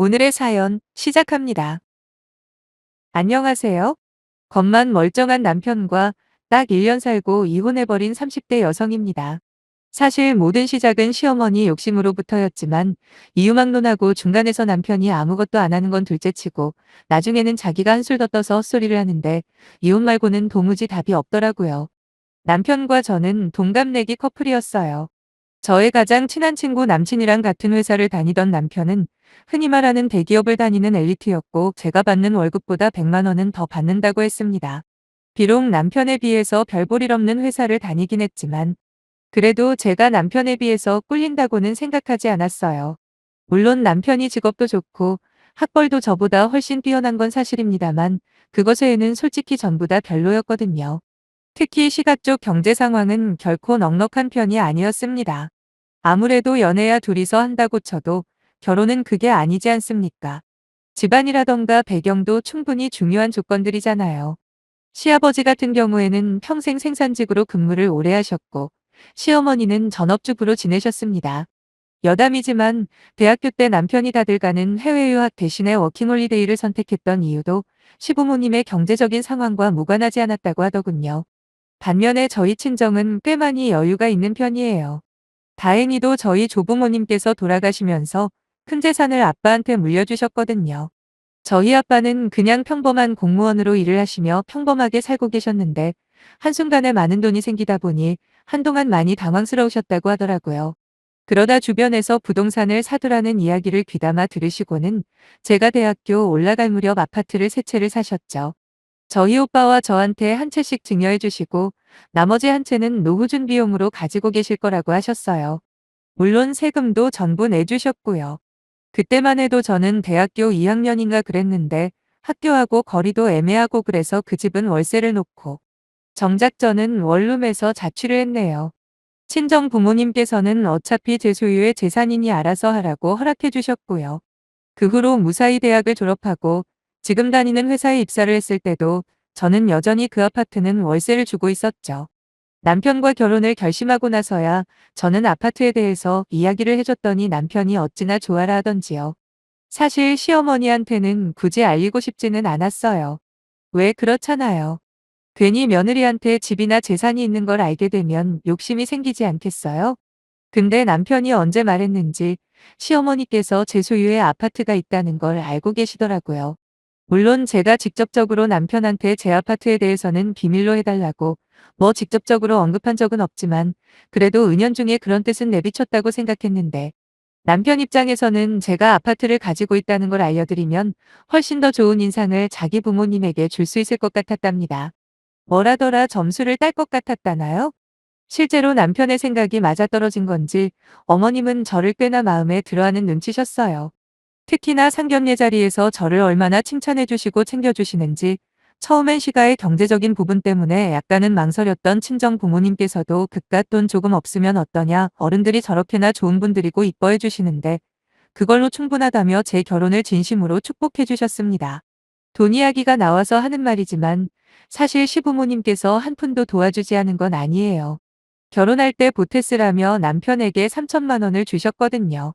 오늘의 사연 시작합니다. 안녕하세요. 겉만 멀쩡한 남편과 딱 1년 살고 이혼해버린 30대 여성입니다. 사실 모든 시작은 시어머니 욕심으로부터였지만 이유막론하고 중간에서 남편이 아무것도 안 하는 건 둘째치고 나중에는 자기가 한술 더 떠서 헛소리를 하는데 이혼 말고는 도무지 답이 없더라고요. 남편과 저는 동갑내기 커플이었어요. 저의 가장 친한 친구 남친이랑 같은 회사를 다니던 남편은 흔히 말하는 대기업을 다니는 엘리트였고 제가 받는 월급보다 100만 원은 더 받는다고 했습니다. 비록 남편에 비해서 별 볼 일 없는 회사를 다니긴 했지만 그래도 제가 남편에 비해서 꿀린다고는 생각하지 않았어요. 물론 남편이 직업도 좋고 학벌도 저보다 훨씬 뛰어난 건 사실입니다만 그것 외에는 솔직히 전부 다 별로였거든요. 특히 시각 쪽 경제 상황은 결코 넉넉한 편이 아니었습니다. 아무래도 연애야 둘이서 한다고 쳐도 결혼은 그게 아니지 않습니까? 집안이라던가 배경도 충분히 중요한 조건들이잖아요. 시아버지 같은 경우에는 평생 생산직으로 근무를 오래 하셨고 시어머니는 전업주부로 지내셨습니다. 여담이지만 대학교 때 남편이 다들 가는 해외 유학 대신에 워킹홀리데이를 선택했던 이유도 시부모님의 경제적인 상황과 무관하지 않았다고 하더군요. 반면에 저희 친정은 꽤 많이 여유가 있는 편이에요. 다행히도 저희 조부모님께서 돌아가시면서 큰 재산을 아빠한테 물려주셨거든요. 저희 아빠는 그냥 평범한 공무원으로 일을 하시며 평범하게 살고 계셨는데 한순간에 많은 돈이 생기다 보니 한동안 많이 당황스러우셨다고 하더라고요. 그러다 주변에서 부동산을 사두라는 이야기를 귀담아 들으시고는 제가 대학교 올라갈 무렵 아파트를 세 채를 사셨죠. 저희 오빠와 저한테 한 채씩 증여해 주시고 나머지 한 채는 노후 준비용으로 가지고 계실 거라고 하셨어요. 물론 세금도 전부 내주셨고요. 그때만 해도 저는 대학교 2학년인가 그랬는데 학교하고 거리도 애매하고 그래서 그 집은 월세를 놓고 정작 저는 원룸에서 자취를 했네요. 친정 부모님께서는 어차피 제 소유의 재산이니 알아서 하라고 허락해 주셨고요. 그 후로 무사히 대학을 졸업하고 지금 다니는 회사에 입사를 했을 때도 저는 여전히 그 아파트는 월세를 주고 있었죠. 남편과 결혼을 결심하고 나서야 저는 아파트에 대해서 이야기를 해줬더니 남편이 어찌나 좋아라 하던지요. 사실 시어머니한테는 굳이 알리고 싶지는 않았어요. 왜 그렇잖아요. 괜히 며느리한테 집이나 재산이 있는 걸 알게 되면 욕심이 생기지 않겠어요? 근데 남편이 언제 말했는지 시어머니께서 제 소유의 아파트가 있다는 걸 알고 계시더라고요. 물론 제가 직접적으로 남편한테 제 아파트에 대해서는 비밀로 해달라고 뭐 직접적으로 언급한 적은 없지만 그래도 은연중에 그런 뜻은 내비쳤다고 생각했는데 남편 입장에서는 제가 아파트를 가지고 있다는 걸 알려드리면 훨씬 더 좋은 인상을 자기 부모님에게 줄 수 있을 것 같았답니다. 뭐라더라 점수를 딸 것 같았다나요? 실제로 남편의 생각이 맞아떨어진 건지 어머님은 저를 꽤나 마음에 들어하는 눈치셨어요. 특히나 상견례 자리에서 저를 얼마나 칭찬해 주시고 챙겨주시는지 처음엔 시가의 경제적인 부분 때문에 약간은 망설였던 친정 부모님께서도 그깟 돈 조금 없으면 어떠냐 어른들이 저렇게나 좋은 분들이고 이뻐해 주시는데 그걸로 충분하다며 제 결혼을 진심으로 축복해 주셨습니다. 돈 이야기가 나와서 하는 말이지만 사실 시부모님께서 한 푼도 도와주지 않은 건 아니에요. 결혼할 때 보태쓰라며 남편에게 3천만 원을 주셨거든요.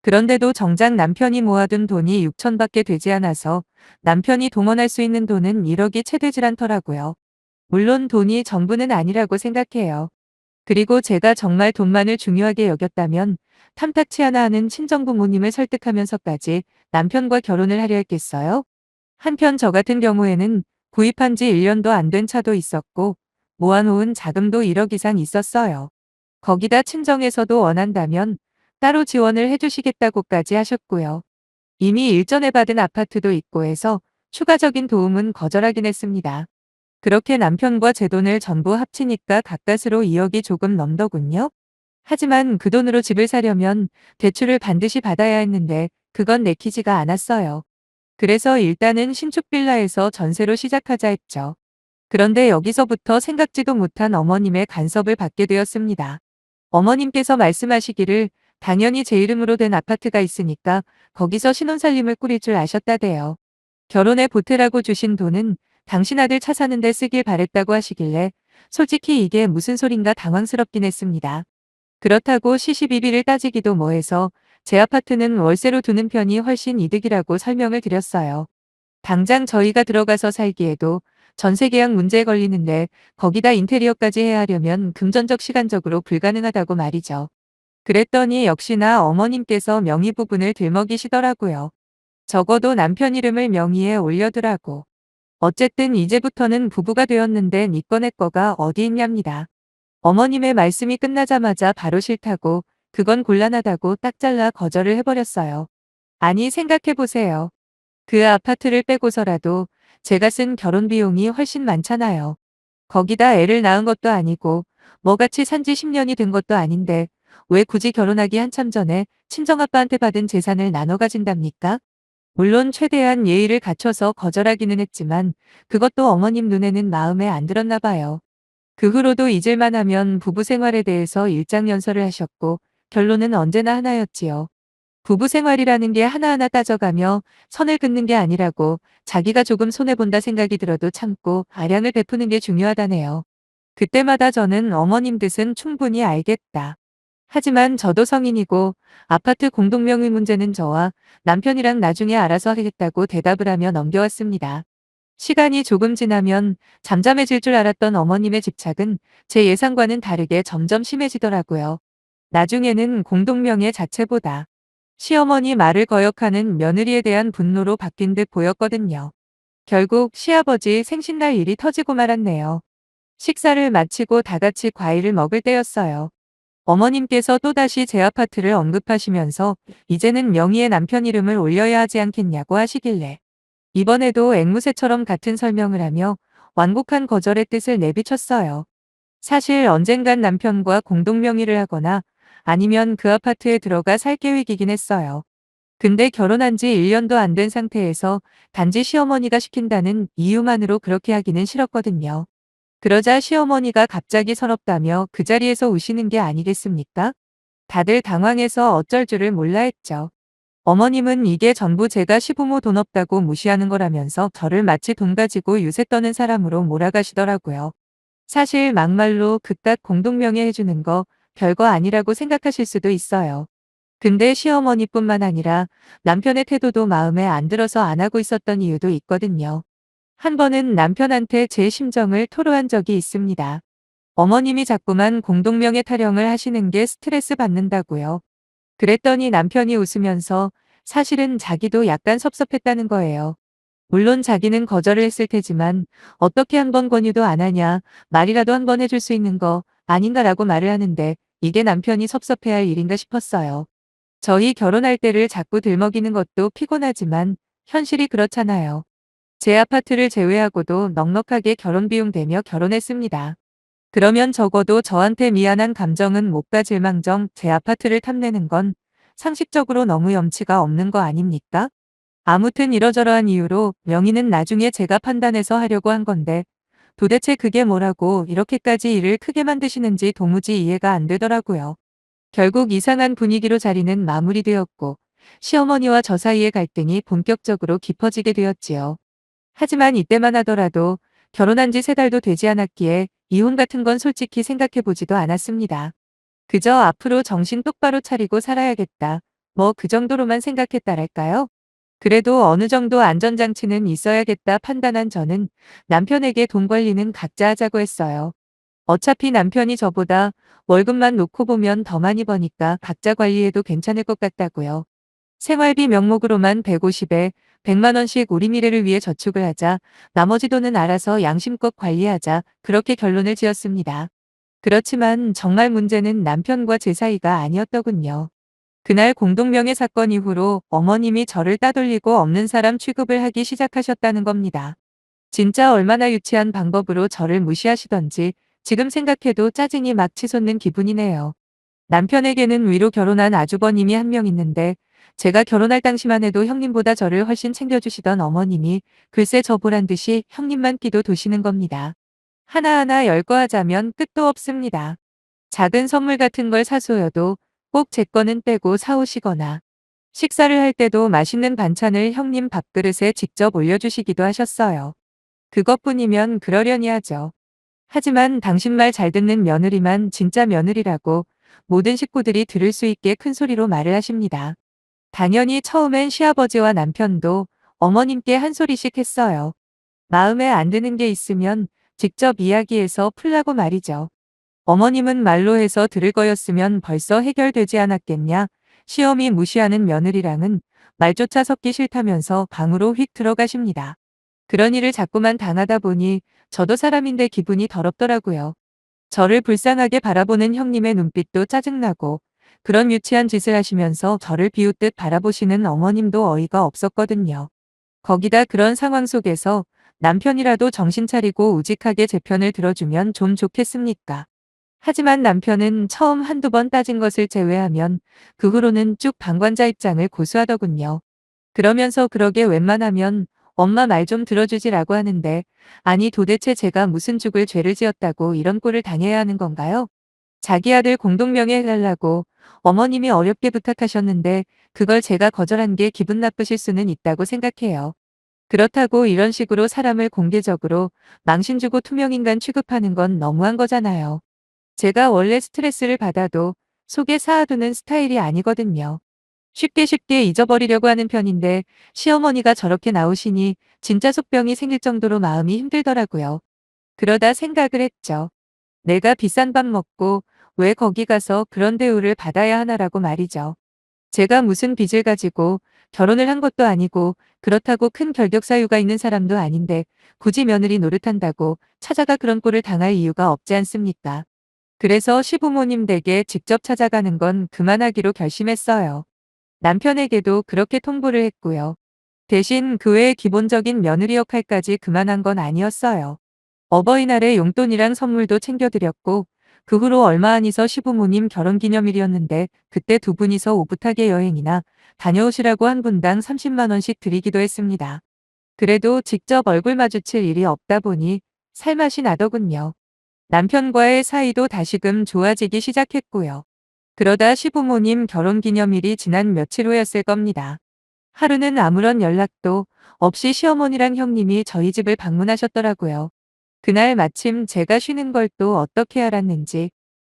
그런데도 정작 남편이 모아둔 돈이 6천밖에 되지 않아서 남편이 동원할 수 있는 돈은 1억이 채 되질 않더라고요. 물론 돈이 전부는 아니라고 생각해요. 그리고 제가 정말 돈만을 중요하게 여겼다면 탐탁치 않아 하는 친정부모님을 설득하면서까지 남편과 결혼을 하려 했겠어요? 한편 저 같은 경우에는 구입한 지 1년도 안 된 차도 있었고 모아놓은 자금도 1억 이상 있었어요. 거기다 친정에서도 원한다면 따로 지원을 해주시겠다고까지 하셨고요. 이미 일전에 받은 아파트도 있고 해서 추가적인 도움은 거절하긴 했습니다. 그렇게 남편과 제 돈을 전부 합치니까 가까스로 2억이 조금 넘더군요. 하지만 그 돈으로 집을 사려면 대출을 반드시 받아야 했는데 그건 내키지가 않았어요. 그래서 일단은 신축 빌라에서 전세로 시작하자 했죠. 그런데 여기서부터 생각지도 못한 어머님의 간섭을 받게 되었습니다. 어머님께서 말씀하시기를 당연히 제 이름으로 된 아파트가 있으니까 거기서 신혼살림을 꾸릴 줄 아셨다대요. 결혼에 보태라고 주신 돈은 당신 아들 차 사는데 쓰길 바랬다고 하시길래 솔직히 이게 무슨 소린가 당황스럽긴 했습니다. 그렇다고 시시비비를 따지기도 뭐해서 제 아파트는 월세로 두는 편이 훨씬 이득이라고 설명을 드렸어요. 당장 저희가 들어가서 살기에도 전세 계약 문제에 걸리는데 거기다 인테리어까지 해야 하려면 금전적 시간적으로 불가능하다고 말이죠. 그랬더니 역시나 어머님께서 명의 부분을 들먹이시더라고요. 적어도 남편 이름을 명의에 올려두라고. 어쨌든 이제부터는 부부가 되었는데 니 꺼 내 거가 어디 있냐입니다. 어머님의 말씀이 끝나자마자 바로 싫다고, 그건 곤란하다고 딱 잘라 거절을 해버렸어요. 아니 생각해보세요. 그 아파트를 빼고서라도 제가 쓴 결혼 비용이 훨씬 많잖아요. 거기다 애를 낳은 것도 아니고 뭐 같이 산지 10년이 된 것도 아닌데 왜 굳이 결혼하기 한참 전에 친정아빠한테 받은 재산을 나눠 가진답니까? 물론 최대한 예의를 갖춰서 거절하기는 했지만 그것도 어머님 눈에는 마음에 안 들었나 봐요. 그 후로도 잊을만 하면 부부 생활에 대해서 일장연설을 하셨고 결론은 언제나 하나였지요. 부부 생활이라는 게 하나하나 따져가며 선을 긋는 게 아니라고, 자기가 조금 손해본다 생각이 들어도 참고 아량을 베푸는 게 중요하다네요. 그때마다 저는 어머님 뜻은 충분히 알겠다. 하지만 저도 성인이고 아파트 공동명의 문제는 저와 남편이랑 나중에 알아서 하겠다고 대답을 하며 넘겨왔습니다. 시간이 조금 지나면 잠잠해질 줄 알았던 어머님의 집착은 제 예상과는 다르게 점점 심해지더라고요. 나중에는 공동명예 자체보다 시어머니 말을 거역하는 며느리에 대한 분노로 바뀐 듯 보였거든요. 결국 시아버지 생신날 일이 터지고 말았네요. 식사를 마치고 다 같이 과일을 먹을 때였어요. 어머님께서 또다시 제 아파트를 언급하시면서 이제는 명의의 남편 이름을 올려야 하지 않겠냐고 하시길래 이번에도 앵무새처럼 같은 설명을 하며 완곡한 거절의 뜻을 내비쳤어요. 사실 언젠간 남편과 공동명의를 하거나 아니면 그 아파트에 들어가 살 계획이긴 했어요. 근데 결혼한 지 1년도 안 된 상태에서 단지 시어머니가 시킨다는 이유만으로 그렇게 하기는 싫었거든요. 그러자 시어머니가 갑자기 서럽다며 그 자리에서 우시는 게 아니겠습니까? 다들 당황해서 어쩔 줄을 몰라 했죠. 어머님은 이게 전부 제가 시부모 돈 없다고 무시하는 거라면서 저를 마치 돈 가지고 유세 떠는 사람으로 몰아가시더라고요. 사실 막말로 그깟 공동명예 해주는 거 별거 아니라고 생각하실 수도 있어요. 근데 시어머니뿐만 아니라 남편의 태도도 마음에 안 들어서 안 하고 있었던 이유도 있거든요. 한 번은 남편한테 제 심정을 토로한 적이 있습니다. 어머님이 자꾸만 공동명예 타령을 하시는 게 스트레스 받는다고요. 그랬더니 남편이 웃으면서 사실은 자기도 약간 섭섭했다는 거예요. 물론 자기는 거절을 했을 테지만 어떻게 한 번 권유도 안 하냐, 말이라도 한 번 해줄 수 있는 거 아닌가라고 말을 하는데 이게 남편이 섭섭해할 일인가 싶었어요. 저희 결혼할 때를 자꾸 들먹이는 것도 피곤하지만 현실이 그렇잖아요. 제 아파트를 제외하고도 넉넉하게 결혼 비용 대며 결혼했습니다. 그러면 적어도 저한테 미안한 감정은 못 가질 망정 제 아파트를 탐내는 건 상식적으로 너무 염치가 없는 거 아닙니까? 아무튼 이러저러한 이유로 명의는 나중에 제가 판단해서 하려고 한 건데 도대체 그게 뭐라고 이렇게까지 일을 크게 만드시는지 도무지 이해가 안 되더라고요. 결국 이상한 분위기로 자리는 마무리되었고 시어머니와 저 사이의 갈등이 본격적으로 깊어지게 되었지요. 하지만 이때만 하더라도 결혼한 지 3달도 되지 않았기에 이혼 같은 건 솔직히 생각해 보지도 않았습니다. 그저 앞으로 정신 똑바로 차리고 살아야겠다. 뭐 그 정도로만 생각했다랄까요? 그래도 어느 정도 안전장치는 있어야겠다 판단한 저는 남편에게 돈 관리는 각자 하자고 했어요. 어차피 남편이 저보다 월급만 놓고 보면 더 많이 버니까 각자 관리해도 괜찮을 것 같다고요. 생활비 명목으로만 150에 100만 원씩 우리 미래를 위해 저축을 하자. 나머지 돈은 알아서 양심껏 관리하자. 그렇게 결론을 지었습니다. 그렇지만 정말 문제는 남편과 제 사이가 아니었더군요. 그날 공동명예 사건 이후로 어머님이 저를 따돌리고 없는 사람 취급을 하기 시작하셨다는 겁니다. 진짜 얼마나 유치한 방법으로 저를 무시하시던지 지금 생각해도 짜증이 막 치솟는 기분이네요. 남편에게는 위로 결혼한 아주버님이 한 명 있는데 제가 결혼할 당시만 해도 형님보다 저를 훨씬 챙겨주시던 어머님이 글쎄 저 보란 듯이 형님만 끼도 도시는 겁니다. 하나하나 열거하자면 끝도 없습니다. 작은 선물 같은 걸 사소여도 꼭 제 거는 빼고 사오시거나 식사를 할 때도 맛있는 반찬을 형님 밥그릇에 직접 올려주시기도 하셨어요. 그것뿐이면 그러려니 하죠. 하지만 당신 말 잘 듣는 며느리만 진짜 며느리라고 모든 식구들이 들을 수 있게 큰 소리로 말을 하십니다. 당연히 처음엔 시아버지와 남편도 어머님께 한 소리씩 했어요. 마음에 안 드는 게 있으면 직접 이야기해서 풀라고 말이죠. 어머님은 말로 해서 들을 거였으면 벌써 해결되지 않았겠냐. 시어미 무시하는 며느리랑은 말조차 섞기 싫다면서 방으로 휙 들어가십니다. 그런 일을 자꾸만 당하다 보니 저도 사람인데 기분이 더럽더라고요. 저를 불쌍하게 바라보는 형님의 눈빛도 짜증나고 그런 유치한 짓을 하시면서 저를 비웃듯 바라보시는 어머님도 어이가 없었거든요. 거기다 그런 상황 속에서 남편이라도 정신 차리고 우직하게 제 편을 들어주면 좀 좋겠습니까? 하지만 남편은 처음 한두 번 따진 것을 제외하면 그 후로는 쭉 방관자 입장을 고수하더군요. 그러면서 그러게 웬만하면 엄마 말 좀 들어주지라고 하는데 아니 도대체 제가 무슨 죽을 죄를 지었다고 이런 꼴을 당해야 하는 건가요? 자기 아들 공동명예 해달라고 어머님이 어렵게 부탁하셨는데 그걸 제가 거절한 게 기분 나쁘실 수는 있다고 생각해요. 그렇다고 이런 식으로 사람을 공개적으로 망신 주고 투명인간 취급하는 건 너무한 거잖아요. 제가 원래 스트레스를 받아도 속에 쌓아두는 스타일이 아니거든요. 쉽게 쉽게 잊어버리려고 하는 편인데 시어머니가 저렇게 나오시니 진짜 속병이 생길 정도로 마음이 힘들더라고요. 그러다 생각을 했죠. 내가 비싼 밥 먹고 왜 거기 가서 그런 대우를 받아야 하나라고 말이죠. 제가 무슨 빚을 가지고 결혼을 한 것도 아니고 그렇다고 큰 결격 사유가 있는 사람도 아닌데 굳이 며느리 노릇한다고 찾아가 그런 꼴을 당할 이유가 없지 않습니까? 그래서 시부모님 댁에 직접 찾아가는 건 그만하기로 결심했어요. 남편에게도 그렇게 통보를 했고요. 대신 그 외의 기본적인 며느리 역할까지 그만한 건 아니었어요. 어버이날에 용돈이랑 선물도 챙겨드렸고 그 후로 얼마 안 있어 시부모님 결혼기념일이었는데 그때 두 분이서 오붓하게 여행이나 다녀오시라고 한 분당 30만 원씩 드리기도 했습니다. 그래도 직접 얼굴 마주칠 일이 없다 보니 살맛이 나더군요. 남편과의 사이도 다시금 좋아지기 시작했고요. 그러다 시부모님 결혼기념일이 지난 며칠 후였을 겁니다. 하루는 아무런 연락도 없이 시어머니랑 형님이 저희 집을 방문하셨더라고요. 그날 마침 제가 쉬는 걸 또 어떻게 알았는지.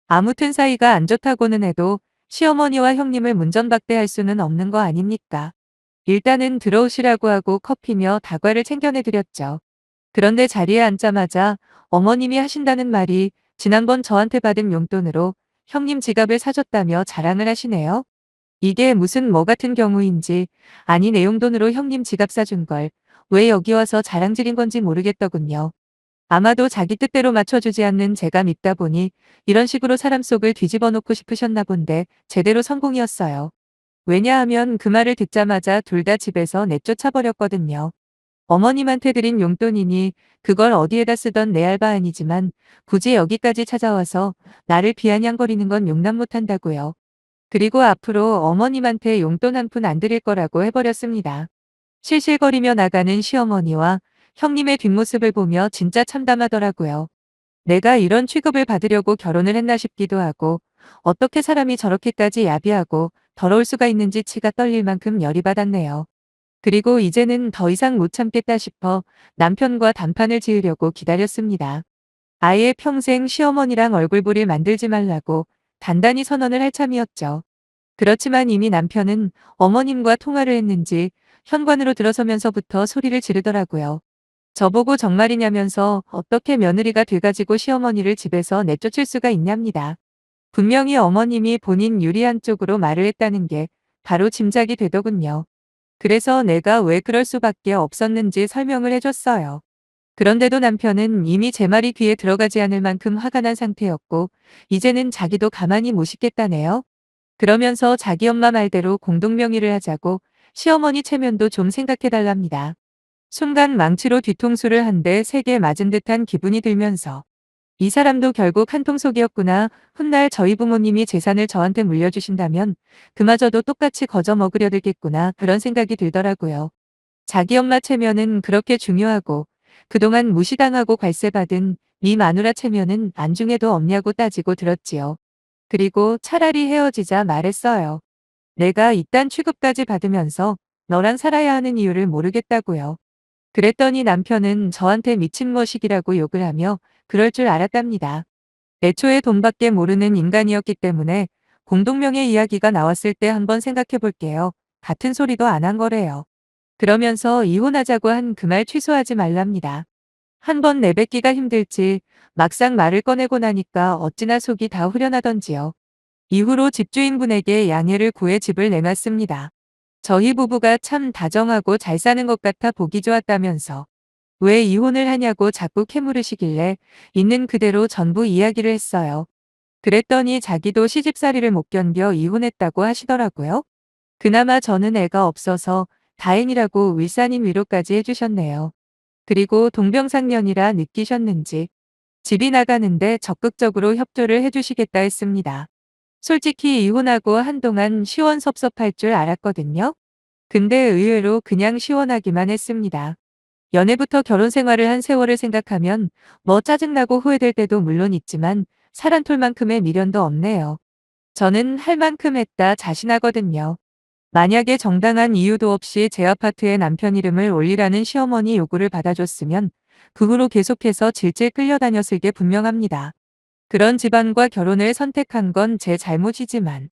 아무튼 사이가 안 좋다고는 해도 시어머니와 형님을 문전박대할 수는 없는 거 아닙니까? 일단은 들어오시라고 하고 커피며 다과를 챙겨내드렸죠. 그런데 자리에 앉자마자 어머님이 하신다는 말이 지난번 저한테 받은 용돈으로 형님 지갑을 사줬다며 자랑을 하시네요. 이게 무슨 뭐 같은 경우인지 아니 내 용돈으로 형님 지갑 사준 걸 왜 여기 와서 자랑질인 건지 모르겠더군요. 아마도 자기 뜻대로 맞춰주지 않는 제가 밉다 보니 이런 식으로 사람 속을 뒤집어 놓고 싶으셨나 본데 제대로 성공이었어요. 왜냐하면 그 말을 듣자마자 둘 다 집에서 내쫓아 버렸거든요. 어머님한테 드린 용돈이니 그걸 어디에다 쓰던 내 알바 아니지만 굳이 여기까지 찾아와서 나를 비아냥거리는 건 용납 못한다고요. 그리고 앞으로 어머님한테 용돈 한 푼 안 드릴 거라고 해버렸습니다. 실실거리며 나가는 시어머니와 형님의 뒷모습을 보며 진짜 참담하더라고요. 내가 이런 취급을 받으려고 결혼을 했나 싶기도 하고 어떻게 사람이 저렇게까지 야비하고 더러울 수가 있는지 치가 떨릴 만큼 열이 받았네요. 그리고 이제는 더 이상 못 참겠다 싶어 남편과 단판을 지으려고 기다렸습니다. 아예 평생 시어머니랑 얼굴보를 만들지 말라고 단단히 선언을 할 참이었죠. 그렇지만 이미 남편은 어머님과 통화를 했는지 현관으로 들어서면서부터 소리를 지르더라고요. 저보고 정말이냐면서 어떻게 며느리가 돼가지고 시어머니를 집에서 내쫓을 수가 있냐입니다. 분명히 어머님이 본인 유리한 쪽으로 말을 했다는 게 바로 짐작이 되더군요. 그래서 내가 왜 그럴 수밖에 없었는지 설명을 해줬어요. 그런데도 남편은 이미 제 말이 귀에 들어가지 않을 만큼 화가 난 상태였고 이제는 자기도 가만히 못 있겠다네요. 그러면서 자기 엄마 말대로 공동명의를 하자고 시어머니 체면도 좀 생각해달랍니다. 순간 망치로 뒤통수를 한 대 세게 맞은 듯한 기분이 들면서 이 사람도 결국 한통속이었구나. 훗날 저희 부모님이 재산을 저한테 물려주신다면 그마저도 똑같이 거저 먹으려 들겠구나. 그런 생각이 들더라고요. 자기 엄마 체면은 그렇게 중요하고 그동안 무시당하고 괄세받은 미 마누라 체면은 안중에도 없냐고 따지고 들었지요. 그리고 차라리 헤어지자 말했어요. 내가 이딴 취급까지 받으면서 너랑 살아야 하는 이유를 모르겠다고요. 그랬더니 남편은 저한테 미친 머시기라고 욕을 하며 그럴 줄 알았답니다. 애초에 돈밖에 모르는 인간이었기 때문에 공동명의 이야기가 나왔을 때 한번 생각해 볼게요. 같은 소리도 안 한 거래요. 그러면서 이혼하자고 한 그 말 취소하지 말랍니다. 한 번 내뱉기가 힘들지 막상 말을 꺼내고 나니까 어찌나 속이 다 후련하던지요. 이후로 집주인분에게 양해를 구해 집을 내놨습니다. 저희 부부가 참 다정하고 잘 사는 것 같아 보기 좋았다면서 왜 이혼을 하냐고 자꾸 캐물으시길래 있는 그대로 전부 이야기를 했어요. 그랬더니 자기도 시집살이를 못 견뎌 이혼했다고 하시더라고요. 그나마 저는 애가 없어서 다행이라고 wil사님 위로까지 해주셨네요. 그리고 동병상련이라 느끼셨는지 집이 나가는데 적극적으로 협조를 해주시겠다 했습니다. 솔직히 이혼하고 한동안 시원섭섭할 줄 알았거든요. 근데 의외로 그냥 시원하기만 했습니다. 연애부터 결혼 생활을 한 세월을 생각하면 뭐 짜증나고 후회될 때도 물론 있지만 살한톨만큼의 미련도 없네요. 저는 할 만큼 했다 자신하거든요. 만약에 정당한 이유도 없이 제 아파트에 남편 이름을 올리라는 시어머니 요구를 받아줬으면 그 후로 계속해서 질질 끌려다녔을 게 분명합니다. 그런 집안과 결혼을 선택한 건 제 잘못이지만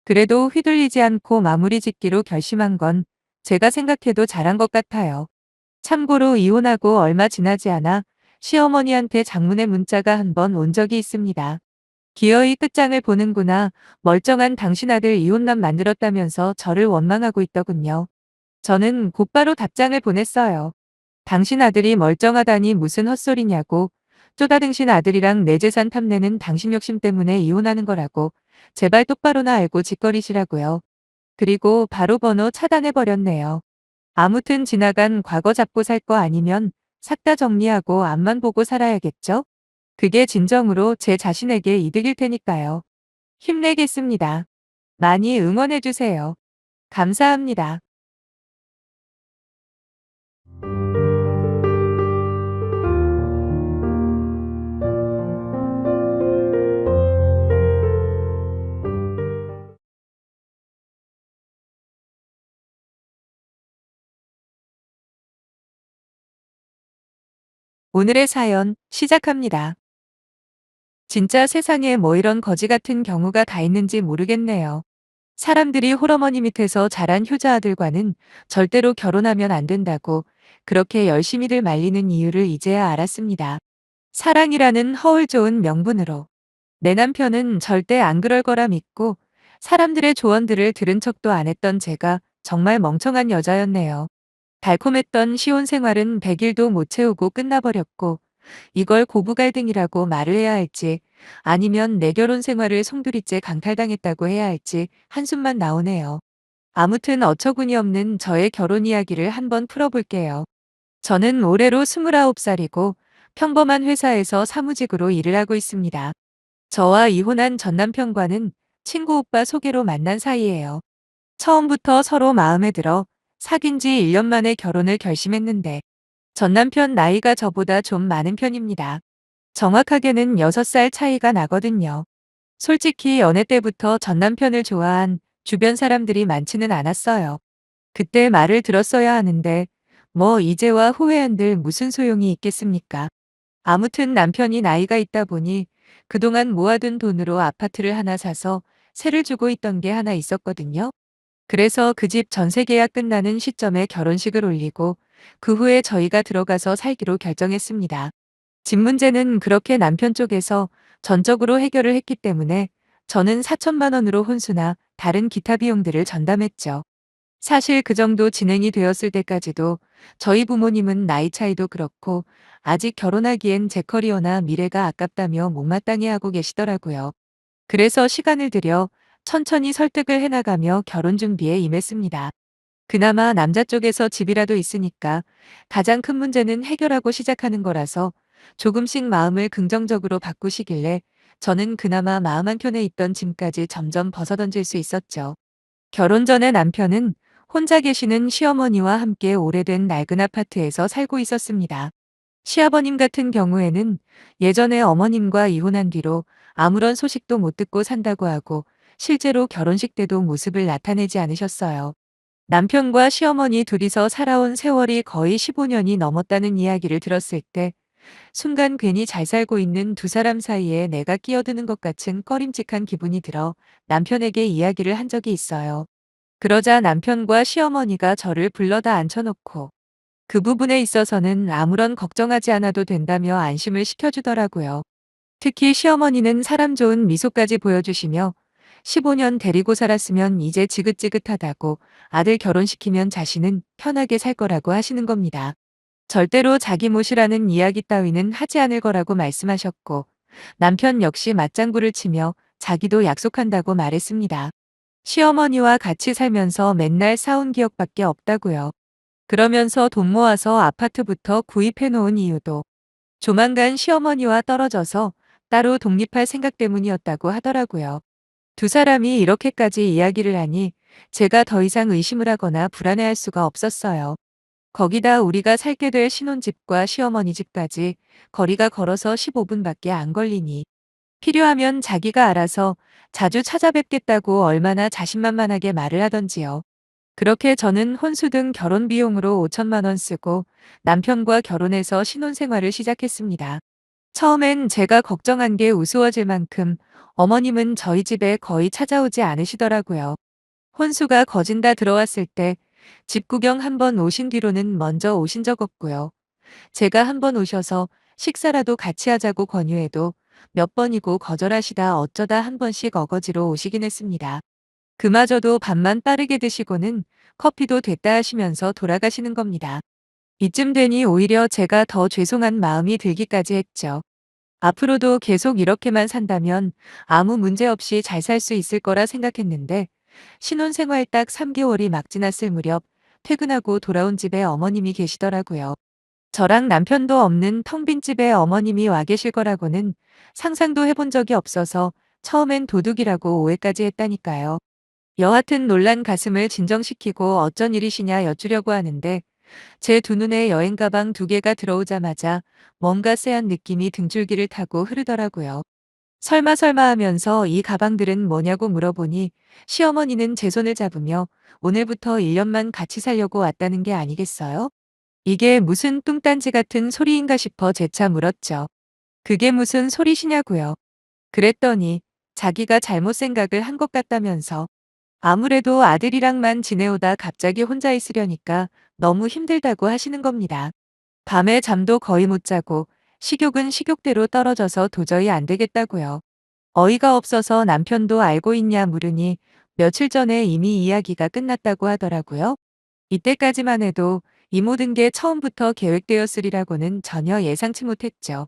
그래도 휘둘리지 않고 마무리 짓기로 결심한 건 제가 생각해도 잘한 것 같아요. 참고로 이혼하고 얼마 지나지 않아 시어머니한테 장문의 문자가 한 번 온 적이 있습니다. 기어이 끝장을 보는구나. 멀쩡한 당신 아들 이혼남 만들었다면서 저를 원망하고 있더군요. 저는 곧바로 답장을 보냈어요. 당신 아들이 멀쩡하다니 무슨 헛소리냐고. 쪼다등신 아들이랑 내 재산 탐내는 당신 욕심 때문에 이혼하는 거라고. 제발 똑바로나 알고 짓거리시라고요. 그리고 바로 번호 차단해버렸네요. 아무튼 지나간 과거 잡고 살 거 아니면 싹 다 정리하고 앞만 보고 살아야겠죠? 그게 진정으로 제 자신에게 이득일 테니까요. 힘내겠습니다. 많이 응원해주세요. 감사합니다. 오늘의 사연 시작합니다. 진짜 세상에 뭐 이런 거지 같은 경우가 다 있는지 모르겠네요. 사람들이 홀어머니 밑에서 자란 효자 아들과는 절대로 결혼하면 안 된다고 그렇게 열심히들 말리는 이유를 이제야 알았습니다. 사랑이라는 허울 좋은 명분으로. 내 남편은 절대 안 그럴 거라 믿고 사람들의 조언들을 들은 척도 안 했던 제가 정말 멍청한 여자였네요. 달콤했던 시혼 생활은 100일도 못 채우고 끝나버렸고 이걸 고부갈등이라고 말을 해야 할지 아니면 내 결혼 생활을 송두리째 강탈당했다고 해야 할지 한숨만 나오네요. 아무튼 어처구니 없는 저의 결혼 이야기를 한번 풀어볼게요. 저는 올해로 29살이고 평범한 회사에서 사무직으로 일을 하고 있습니다. 저와 이혼한 전 남편과는 친구 오빠 소개로 만난 사이예요. 처음부터 서로 마음에 들어 사귄 지 1년 만에 결혼을 결심했는데 전 남편 나이가 저보다 좀 많은 편입니다. 정확하게는 6살 차이가 나거든요. 솔직히 연애 때부터 전 남편을 좋아한 주변 사람들이 많지는 않았어요. 그때 말을 들었어야 하는데 뭐 이제와 후회한들 무슨 소용이 있겠습니까? 아무튼 남편이 나이가 있다 보니 그동안 모아둔 돈으로 아파트를 하나 사서 세를 주고 있던 게 하나 있었거든요. 그래서 그 집 전세 계약 끝나는 시점에 결혼식을 올리고 그 후에 저희가 들어가서 살기로 결정했습니다. 집 문제는 그렇게 남편 쪽에서 전적으로 해결을 했기 때문에 저는 4천만 원으로 혼수나 다른 기타 비용들을 전담했죠. 사실 그 정도 진행이 되었을 때까지도 저희 부모님은 나이 차이도 그렇고 아직 결혼하기엔 제 커리어나 미래가 아깝다며 못마땅해 하고 계시더라고요. 그래서 시간을 들여 천천히 설득을 해나가며 결혼 준비에 임했습니다. 그나마 남자 쪽에서 집이라도 있으니까 가장 큰 문제는 해결하고 시작하는 거라서 조금씩 마음을 긍정적으로 바꾸시길래 저는 그나마 마음 한켠에 있던 짐까지 점점 벗어던질 수 있었죠. 결혼 전에 남편은 혼자 계시는 시어머니와 함께 오래된 낡은 아파트에서 살고 있었습니다. 시아버님 같은 경우에는 예전에 어머님과 이혼한 뒤로 아무런 소식도 못 듣고 산다고 하고 실제로 결혼식 때도 모습을 나타내지 않으셨어요. 남편과 시어머니 둘이서 살아온 세월이 거의 15년이 넘었다는 이야기를 들었을 때 순간 괜히 잘 살고 있는 두 사람 사이에 내가 끼어드는 것 같은 꺼림칙한 기분이 들어 남편에게 이야기를 한 적이 있어요. 그러자 남편과 시어머니가 저를 불러다 앉혀놓고 그 부분에 있어서는 아무런 걱정하지 않아도 된다며 안심을 시켜주더라고요. 특히 시어머니는 사람 좋은 미소까지 보여주시며 15년 데리고 살았으면 이제 지긋지긋하다고 아들 결혼시키면 자신은 편하게 살 거라고 하시는 겁니다. 절대로 자기 몫이라는 이야기 따위는 하지 않을 거라고 말씀하셨고 남편 역시 맞장구를 치며 자기도 약속한다고 말했습니다. 시어머니와 같이 살면서 맨날 싸운 기억밖에 없다고요. 그러면서 돈 모아서 아파트부터 구입해 놓은 이유도 조만간 시어머니와 떨어져서 따로 독립할 생각 때문이었다고 하더라고요. 두 사람이 이렇게까지 이야기를 하니 제가 더 이상 의심을 하거나 불안해할 수가 없었어요. 거기다 우리가 살게 될 신혼집과 시어머니 집까지 거리가 걸어서 15분밖에 안 걸리니 필요하면 자기가 알아서 자주 찾아뵙겠다고 얼마나 자신만만하게 말을 하던지요. 그렇게 저는 혼수 등 결혼 비용으로 5천만 원 쓰고 남편과 결혼해서 신혼생활을 시작했습니다. 처음엔 제가 걱정한 게 우스워질 만큼 어머님은 저희 집에 거의 찾아오지 않으시더라고요. 혼수가 거진다 들어왔을 때 집 구경 한번 오신 뒤로는 먼저 오신 적 없고요. 제가 한번 오셔서 식사라도 같이 하자고 권유해도 몇 번이고 거절하시다 어쩌다 한 번씩 어거지로 오시긴 했습니다. 그마저도 밥만 빠르게 드시고는 커피도 됐다 하시면서 돌아가시는 겁니다. 이쯤 되니 오히려 제가 더 죄송한 마음이 들기까지 했죠. 앞으로도 계속 이렇게만 산다면 아무 문제 없이 잘 살 수 있을 거라 생각했는데 신혼생활 딱 3개월이 막 지났을 무렵 퇴근하고 돌아온 집에 어머님이 계시더라고요. 저랑 남편도 없는 텅 빈 집에 어머님이 와 계실 거라고는 상상도 해본 적이 없어서 처음엔 도둑이라고 오해까지 했다니까요. 여하튼 놀란 가슴을 진정시키고 어쩐 일이시냐 여쭈려고 하는데 제 두 눈에 여행 가방 두 개가 들어오자마자 뭔가 쎄한 느낌이 등줄기를 타고 흐르더라고요. 설마 하면서 이 가방들은 뭐냐고 물어보니 시어머니는 제 손을 잡으며 오늘부터 1년만 같이 살려고 왔다는 게 아니겠어요? 이게 무슨 뚱딴지 같은 소리인가 싶어 재차 물었죠. 그게 무슨 소리시냐고요. 그랬더니 자기가 잘못 생각을 한 것 같다면서 아무래도 아들이랑만 지내오다 갑자기 혼자 있으려니까 너무 힘들다고 하시는 겁니다. 밤에 잠도 거의 못 자고 식욕은 식욕대로 떨어져서 도저히 안 되겠다고요. 어이가 없어서 남편도 알고 있냐 물으니 며칠 전에 이미 이야기가 끝났다고 하더라고요. 이때까지만 해도 이 모든 게 처음부터 계획되었으리라고는 전혀 예상치 못했죠.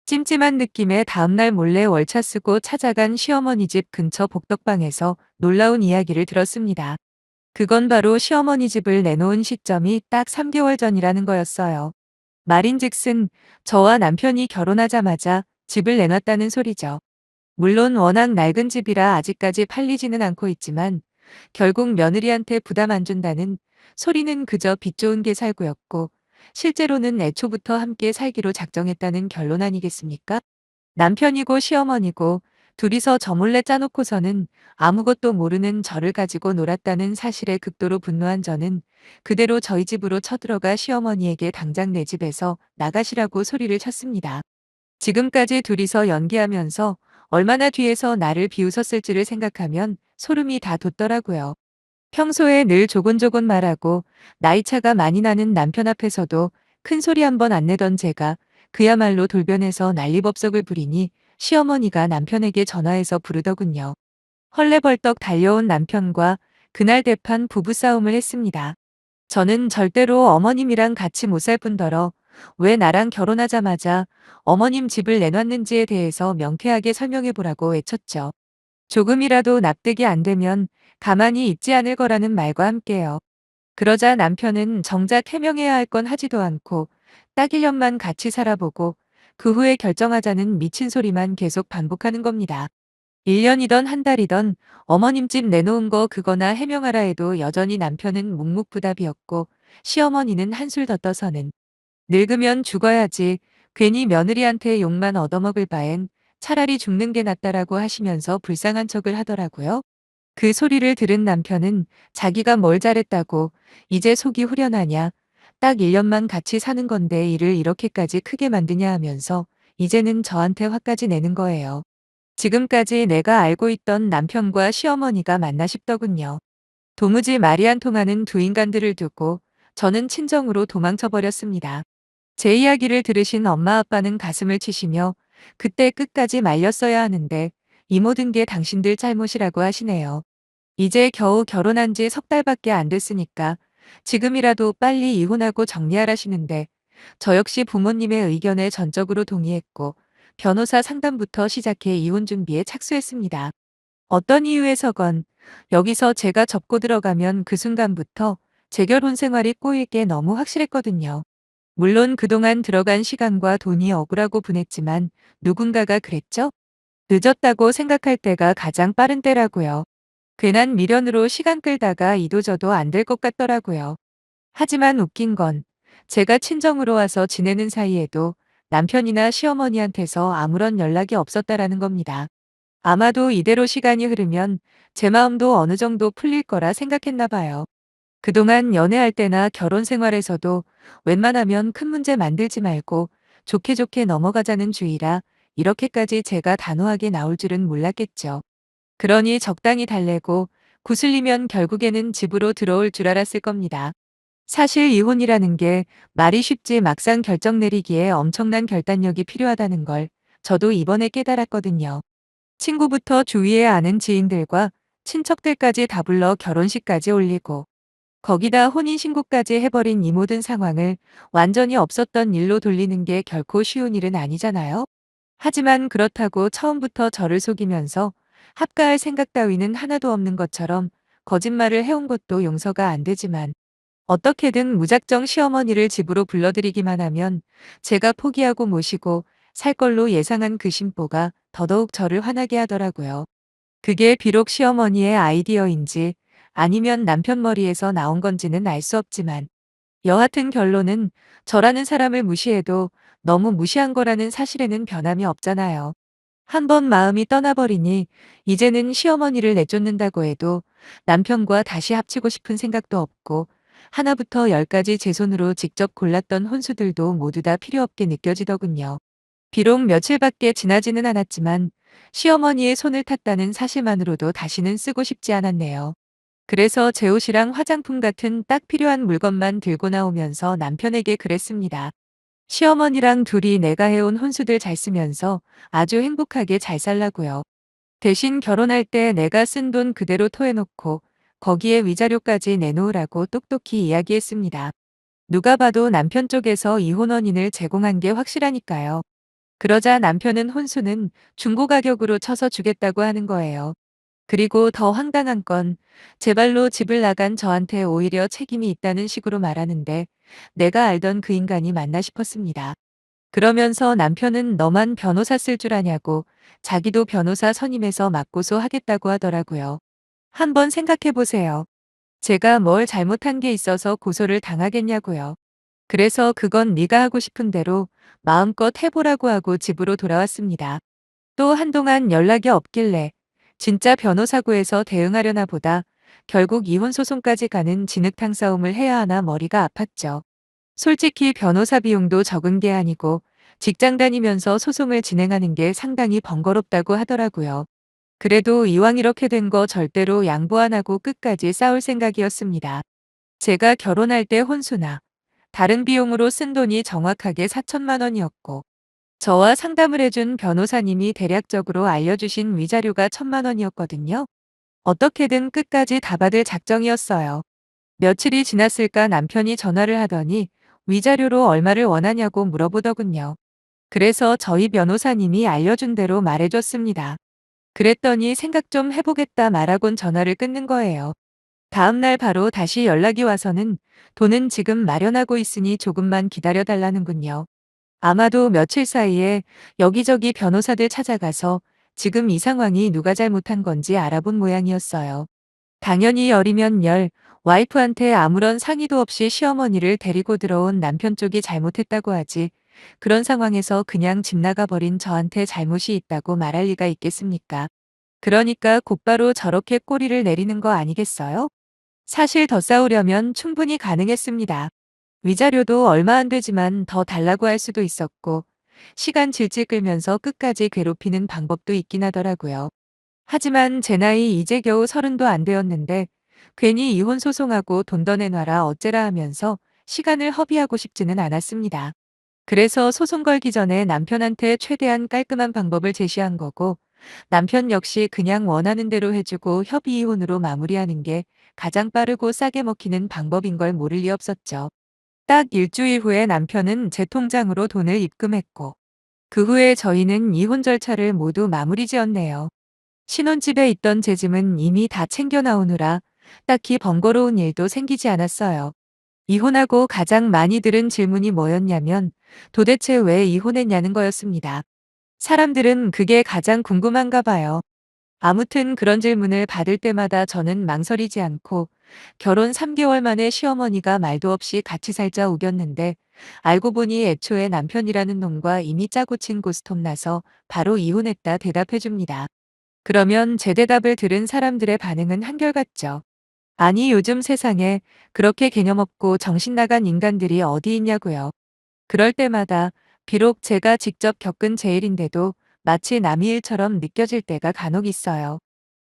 찜찜한 느낌에 다음날 몰래 월차 쓰고 찾아간 시어머니 집 근처 복덕방에서 놀라운 이야기를 들었습니다. 그건 바로 시어머니 집을 내놓은 시점이 딱 3개월 전이라는 거였어요. 말인즉슨 저와 남편이 결혼하자마자 집을 내놨다는 소리죠. 물론 워낙 낡은 집이라 아직까지 팔리지는 않고 있지만 결국 며느리한테 부담 안 준다는 소리는 그저 빚 좋은 게 살구였고 실제로는 애초부터 함께 살기로 작정했다는 결론 아니겠습니까? 남편이고 시어머니고 둘이서 저 몰래 짜놓고서는 아무것도 모르는 저를 가지고 놀았다는 사실에 극도로 분노한 저는 그대로 저희 집으로 쳐들어가 시어머니에게 당장 내 집에서 나가시라고 소리를 쳤습니다. 지금까지 둘이서 연기하면서 얼마나 뒤에서 나를 비웃었을지를 생각하면 소름이 다 돋더라고요. 평소에 늘 조곤조곤 말하고 나이차가 많이 나는 남편 앞에서도 큰 소리 한 번 안 내던 제가 그야말로 돌변해서 난리법석을 부리니 시어머니가 남편에게 전화해서 부르더군요. 헐레벌떡 달려온 남편과 그날 대판 부부싸움을 했습니다. 저는 절대로 어머님이랑 같이 못 살 뿐더러 왜 나랑 결혼하자마자 어머님 집을 내놨는지에 대해서 명쾌하게 설명해 보라고 외쳤죠. 조금이라도 납득이 안 되면 가만히 있지 않을 거라는 말과 함께요. 그러자 남편은 정작 해명해야 할 건 하지도 않고 딱 1년만 같이 살아보고 그 후에 결정하자는 미친 소리만 계속 반복하는 겁니다. 1년이던 한 달이던 어머님 집 내놓은 거 그거나 해명하라 해도 여전히 남편은 묵묵부답이었고 시어머니는 한술 더 떠서는 늙으면 죽어야지 괜히 며느리한테 욕만 얻어먹을 바엔 차라리 죽는 게 낫다라고 하시면서 불쌍한 척을 하더라고요. 그 소리를 들은 남편은 자기가 뭘 잘했다고 이제 속이 후련하냐 딱 1년만 같이 사는 건데 일을 이렇게까지 크게 만드냐 하면서 이제는 저한테 화까지 내는 거예요. 지금까지 내가 알고 있던 남편과 시어머니가 맞나 싶더군요. 도무지 말이 안 통하는 두 인간들을 두고 저는 친정으로 도망쳐 버렸습니다. 제 이야기를 들으신 엄마 아빠는 가슴을 치시며 그때 끝까지 말렸어야 하는데 이 모든 게 당신들 잘못이라고 하시네요. 이제 겨우 결혼한 지 석 달밖에 안 됐으니까 지금이라도 빨리 이혼하고 정리하라시는데 저 역시 부모님의 의견에 전적으로 동의했고 변호사 상담부터 시작해 이혼 준비에 착수했습니다. 어떤 이유에서건 여기서 제가 접고 들어가면 그 순간부터 재결혼 생활이 꼬일 게 너무 확실했거든요. 물론 그동안 들어간 시간과 돈이 억울하고 분했지만 누군가가 그랬죠? 늦었다고 생각할 때가 가장 빠른 때라고요. 괜한 미련으로 시간 끌다가 이도저도 안 될 것 같더라고요. 하지만 웃긴 건 제가 친정으로 와서 지내는 사이에도 남편이나 시어머니한테서 아무런 연락이 없었다라는 겁니다. 아마도 이대로 시간이 흐르면 제 마음도 어느 정도 풀릴 거라 생각했나 봐요. 그동안 연애할 때나 결혼 생활에서도 웬만하면 큰 문제 만들지 말고 좋게 좋게 넘어가자는 주의라 이렇게까지 제가 단호하게 나올 줄은 몰랐겠죠. 그러니 적당히 달래고 구슬리면 결국에는 집으로 들어올 줄 알았을 겁니다. 사실 이혼이라는 게 말이 쉽지 막상 결정 내리기에 엄청난 결단력이 필요하다는 걸 저도 이번에 깨달았거든요. 친구부터 주위에 아는 지인들과 친척들까지 다 불러 결혼식까지 올리고 거기다 혼인신고까지 해버린 이 모든 상황을 완전히 없었던 일로 돌리는 게 결코 쉬운 일은 아니잖아요. 하지만 그렇다고 처음부터 저를 속이면서 합가할 생각 따위는 하나도 없는 것처럼 거짓말을 해온 것도 용서가 안 되지만 어떻게든 무작정 시어머니를 집으로 불러들이기만 하면 제가 포기하고 모시고 살 걸로 예상한 그 심보가 더더욱 저를 화나게 하더라고요. 그게 비록 시어머니의 아이디어인지 아니면 남편 머리에서 나온 건지는 알 수 없지만 여하튼 결론은 저라는 사람을 무시해도 너무 무시한 거라는 사실에는 변함이 없잖아요. 한번 마음이 떠나버리니 이제는 시어머니를 내쫓는다고 해도 남편과 다시 합치고 싶은 생각도 없고 하나부터 열까지 제 손으로 직접 골랐던 혼수들도 모두 다 필요 없게 느껴지더군요. 비록 며칠밖에 지나지는 않았지만 시어머니의 손을 탔다는 사실만으로도 다시는 쓰고 싶지 않았네요. 그래서 제 옷이랑 화장품 같은 딱 필요한 물건만 들고 나오면서 남편에게 그랬습니다. 시어머니랑 둘이 내가 해온 혼수들 잘 쓰면서 아주 행복하게 잘 살라고요. 대신 결혼할 때 내가 쓴 돈 그대로 토해놓고 거기에 위자료까지 내놓으라고 똑똑히 이야기했습니다. 누가 봐도 남편 쪽에서 이혼 원인을 제공한 게 확실하니까요. 그러자 남편은 혼수는 중고 가격으로 쳐서 주겠다고 하는 거예요. 그리고 더 황당한 건 제 발로 집을 나간 저한테 오히려 책임이 있다는 식으로 말하는데 내가 알던 그 인간이 맞나 싶었습니다. 그러면서 남편은 너만 변호사 쓸 줄 아냐고 자기도 변호사 선임해서 맞고소 하겠다고 하더라고요. 한번 생각해 보세요. 제가 뭘 잘못한 게 있어서 고소를 당하겠냐고요. 그래서 그건 네가 하고 싶은 대로 마음껏 해보라고 하고 집으로 돌아왔습니다. 또 한동안 연락이 없길래 진짜 변호사 구해서 대응하려나 보다 결국 이혼 소송까지 가는 진흙탕 싸움을 해야 하나 머리가 아팠죠. 솔직히 변호사 비용도 적은 게 아니고 직장 다니면서 소송을 진행하는 게 상당히 번거롭다고 하더라고요. 그래도 이왕 이렇게 된 거 절대로 양보 안 하고 끝까지 싸울 생각이었습니다. 제가 결혼할 때 혼수나 다른 비용으로 쓴 돈이 정확하게 4천만 원이었고 저와 상담을 해준 변호사님이 대략적으로 알려주신 위자료가 1천만 원이었거든요. 어떻게든 끝까지 다 받을 작정이었어요. 며칠이 지났을까 남편이 전화를 하더니 위자료로 얼마를 원하냐고 물어보더군요. 그래서 저희 변호사님이 알려준 대로 말해줬습니다. 그랬더니 생각 좀 해보겠다 말하곤 전화를 끊는 거예요. 다음날 바로 다시 연락이 와서는 돈은 지금 마련하고 있으니 조금만 기다려달라는군요. 아마도 며칠 사이에 여기저기 변호사들 찾아가서 지금 이 상황이 누가 잘못한 건지 알아본 모양이었어요. 당연히 열이면 열, 와이프한테 아무런 상의도 없이 시어머니를 데리고 들어온 남편 쪽이 잘못했다고 하지. 그런 상황에서 그냥 집 나가버린 저한테 잘못이 있다고 말할 리가 있겠습니까? 그러니까 곧바로 저렇게 꼬리를 내리는 거 아니겠어요? 사실 더 싸우려면 충분히 가능했습니다. 위자료도 얼마 안 되지만 더 달라고 할 수도 있었고, 시간 질질 끌면서 끝까지 괴롭히는 방법도 있긴 하더라고요. 하지만 제 나이 이제 겨우 30도 안 되었는데 괜히 이혼 소송하고 돈 더 내놔라 어째라 하면서 시간을 허비하고 싶지는 않았습니다. 그래서 소송 걸기 전에 남편한테 최대한 깔끔한 방법을 제시한 거고, 남편 역시 그냥 원하는 대로 해주고 협의 이혼으로 마무리하는 게 가장 빠르고 싸게 먹히는 방법인 걸 모를 리 없었죠. 딱 일주일 후에 남편은 제 통장으로 돈을 입금했고, 그 후에 저희는 이혼 절차를 모두 마무리 지었네요. 신혼집에 있던 제 짐은 이미 다 챙겨 나오느라 딱히 번거로운 일도 생기지 않았어요. 이혼하고 가장 많이 들은 질문이 뭐였냐면 도대체 왜 이혼했냐는 거였습니다. 사람들은 그게 가장 궁금한가 봐요. 아무튼 그런 질문을 받을 때마다 저는 망설이지 않고 결혼 3개월 만에 시어머니가 말도 없이 같이 살자 우겼는데 알고 보니 애초에 남편이라는 놈과 이미 짜고 친 고스톱 나서 바로 이혼했다 대답해 줍니다. 그러면 제 대답을 들은 사람들의 반응은 한결같죠. 아니 요즘 세상에 그렇게 개념 없고 정신 나간 인간들이 어디 있냐고요. 그럴 때마다 비록 제가 직접 겪은 제 일인데도 마치 남의 일처럼 느껴질 때가 간혹 있어요.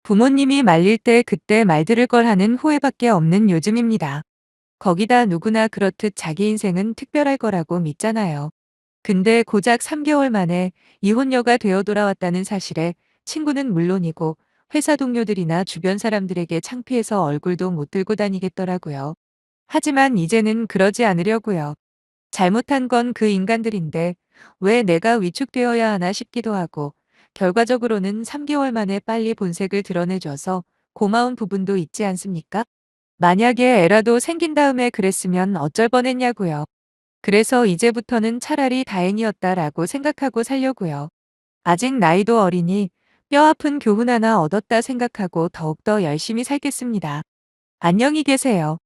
부모님이 말릴 때 그때 말 들을 걸 하는 후회밖에 없는 요즘입니다. 거기다 누구나 그렇듯 자기 인생은 특별할 거라고 믿잖아요. 근데 고작 3개월 만에 이혼녀가 되어 돌아왔다는 사실에 친구는 물론이고 회사 동료들이나 주변 사람들에게 창피해서 얼굴도 못 들고 다니겠더라고요. 하지만 이제는 그러지 않으려고요. 잘못한 건 그 인간들인데 왜 내가 위축되어야 하나 싶기도 하고, 결과적으로는 3개월 만에 빨리 본색을 드러내줘서 고마운 부분도 있지 않습니까? 만약에 애라도 생긴 다음에 그랬으면 어쩔 뻔했냐고요. 그래서 이제부터는 차라리 다행이었다라고 생각하고 살려고요. 아직 나이도 어리니 뼈아픈 교훈 하나 얻었다 생각하고 더욱더 열심히 살겠습니다. 안녕히 계세요.